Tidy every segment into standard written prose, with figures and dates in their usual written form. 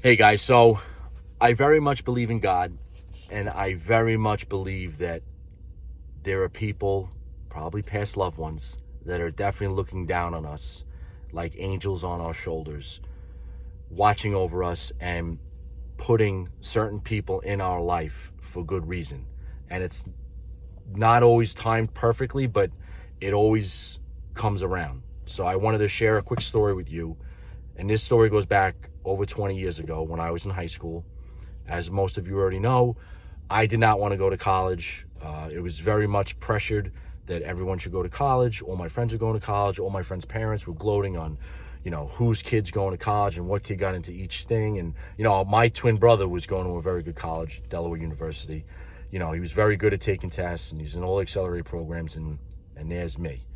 Hey guys, so I very much believe in God, and I very much believe that there are people, probably past loved ones, that are definitely looking down on us like angels on our shoulders, watching over us and putting certain people in our life for good reason. And it's not always timed perfectly, but it always comes around. So I wanted to share a quick story with you. And this story goes back over 20 years ago when I was in high school. As most of you already know, I did not want to go to college. It was very much pressured that everyone should go to college. All my friends were going to college. All my friends' parents were gloating on, whose kid's going to college and what kid got into each thing. And, my twin brother was going to a very good college, Delaware University. He was very good at taking tests, and he's in all the accelerated programs, and there's me,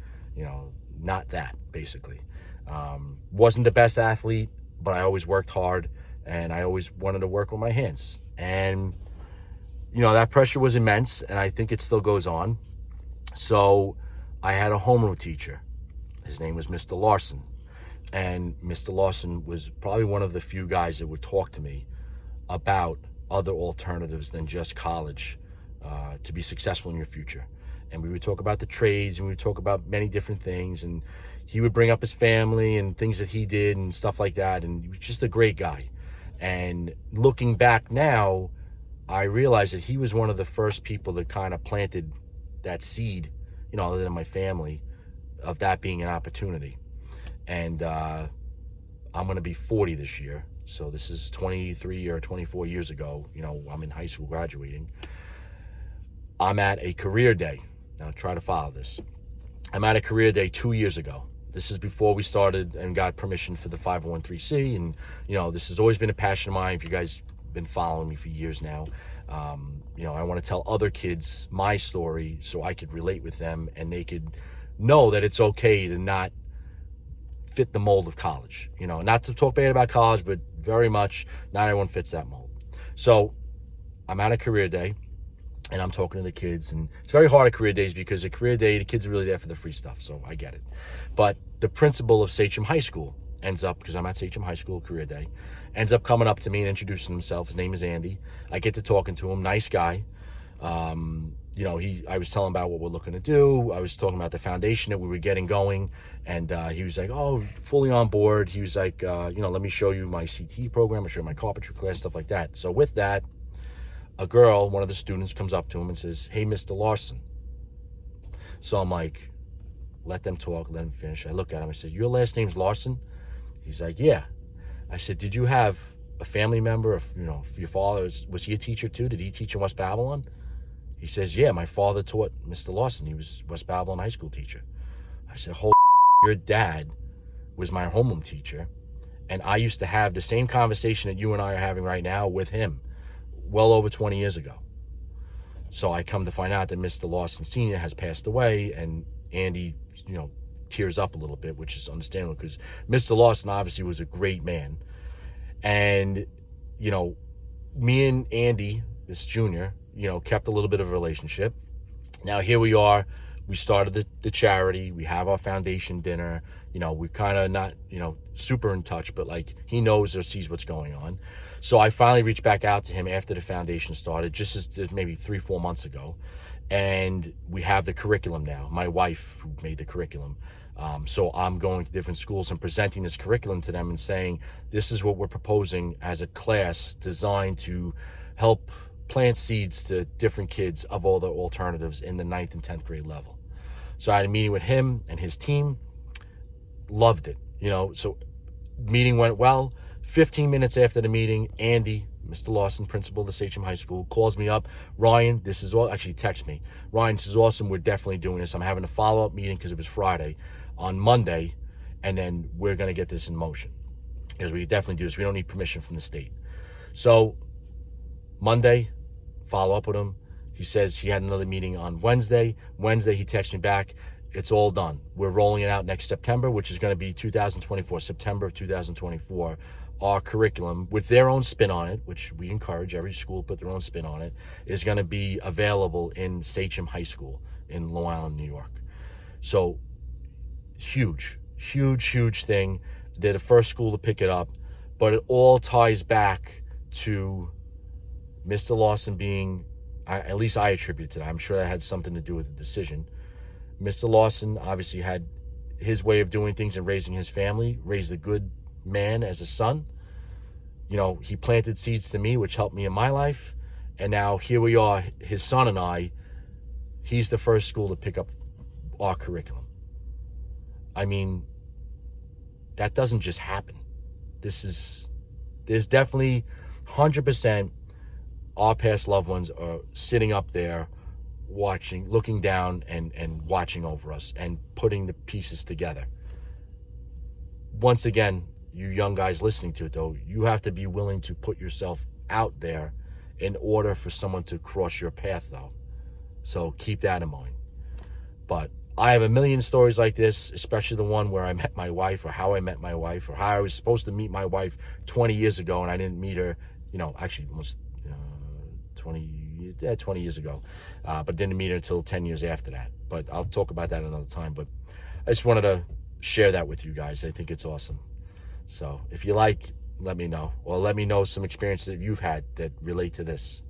not that, basically. Wasn't the best athlete, but I always worked hard, and I always wanted to work with my hands. And, that pressure was immense, and I think it still goes on. So I had a homeroom teacher. His name was Mr. Larson. And Mr. Larson was probably one of the few guys that would talk to me about other alternatives than just college to be successful in your future. And we would talk about the trades, and we would talk about many different things. And he would bring up his family and things that he did and stuff like that. And he was just a great guy. And looking back now, I realized that he was one of the first people that kind of planted that seed, other than my family, of that being an opportunity. And I'm going to be 40 this year. So this is 23 or 24 years ago. I'm in high school graduating. I'm at a career day. Now try to follow this. I'm at a career day 2 years ago. This is before we started and got permission for the 501(c)(3). And, this has always been a passion of mine. If you guys have been following me for years now, I want to tell other kids my story so I could relate with them and they could know that it's okay to not fit the mold of college. Not to talk bad about college, but very much not everyone fits that mold. So I'm at a career day, and I'm talking to the kids, and it's very hard at career days because at career day, the kids are really there for the free stuff, so I get it. But the principal of Sachem High School ends up, because I'm at Sachem High School career day, ends up coming up to me and introducing himself. His name is Andy. I get to talking to him, nice guy. I was telling him about what we're looking to do. I was talking about the foundation that we were getting going, and he was like, oh, fully on board. He was like, let me show you my CT program, I'll show you my carpentry class, stuff like that. So with that, a girl, one of the students, comes up to him and says, hey, Mr. Larson. So I'm like, let them talk, let them finish. I look at him, I said, your last name's Larson? He's like, yeah. I said, did you have a family member, if your father, was he a teacher too? Did he teach in West Babylon? He says, yeah, my father taught Mr. Larson. He was West Babylon high school teacher. I said, holy your dad was my homeroom teacher, and I used to have the same conversation that you and I are having right now with him well over 20 years ago. So I come to find out that Mr. Larson Sr. has passed away, and Andy, tears up a little bit, which is understandable because Mr. Larson obviously was a great man. And, me and Andy, this junior, kept a little bit of a relationship. Now here we are. We started the charity. We have our foundation dinner. We're kind of not, super in touch, but like he knows or sees what's going on. So I finally reached back out to him after the foundation started, just as maybe 3-4 months ago. And we have the curriculum now. My wife who made the curriculum. So I'm going to different schools and presenting this curriculum to them and saying, this is what we're proposing as a class designed to help plant seeds to different kids of all the alternatives in the 9th and 10th grade level. So I had a meeting with him and his team. Loved it. So meeting went well. 15 minutes after the meeting, Andy, Mr. Larson, principal of the Sachem High School, calls me up. Ryan, this is all, actually text me. Ryan, this is awesome. We're definitely doing this. I'm having a follow-up meeting because it was Friday on Monday, and then we're going to get this in motion because we definitely do this. We don't need permission from the state. So Monday, follow up with him. He says he had another meeting on Wednesday. Wednesday, he texts me back. It's all done. We're rolling it out next September, which is going to be 2024, September of 2024. Our curriculum, with their own spin on it, which we encourage every school to put their own spin on it, is going to be available in Sachem High School in Long Island, New York. So huge thing. They're the first school to pick it up. But it all ties back to Mr. Larson being, at least I attribute it to that. I'm sure that had something to do with the decision. Mr. Larson obviously had his way of doing things and raising his family, raised a good man as a son. You know, he planted seeds to me, which helped me in my life. And now here we are, his son and I, he's the first school to pick up our curriculum. I mean, that doesn't just happen. There's definitely 100% our past loved ones are sitting up there watching, looking down and watching over us and putting the pieces together. Once again, you young guys listening to it though, you have to be willing to put yourself out there in order for someone to cross your path though. So keep that in mind. But I have a million stories like this, especially the one where I met my wife, or how I met my wife, or how I was supposed to meet my wife 20 years ago and I didn't meet her, actually almost 20 years ago, but didn't meet her until 10 years after that. But I'll talk about that another time. But I just wanted to share that with you guys. I think it's awesome. So if you like, let me know, or let me know some experiences that you've had that relate to this.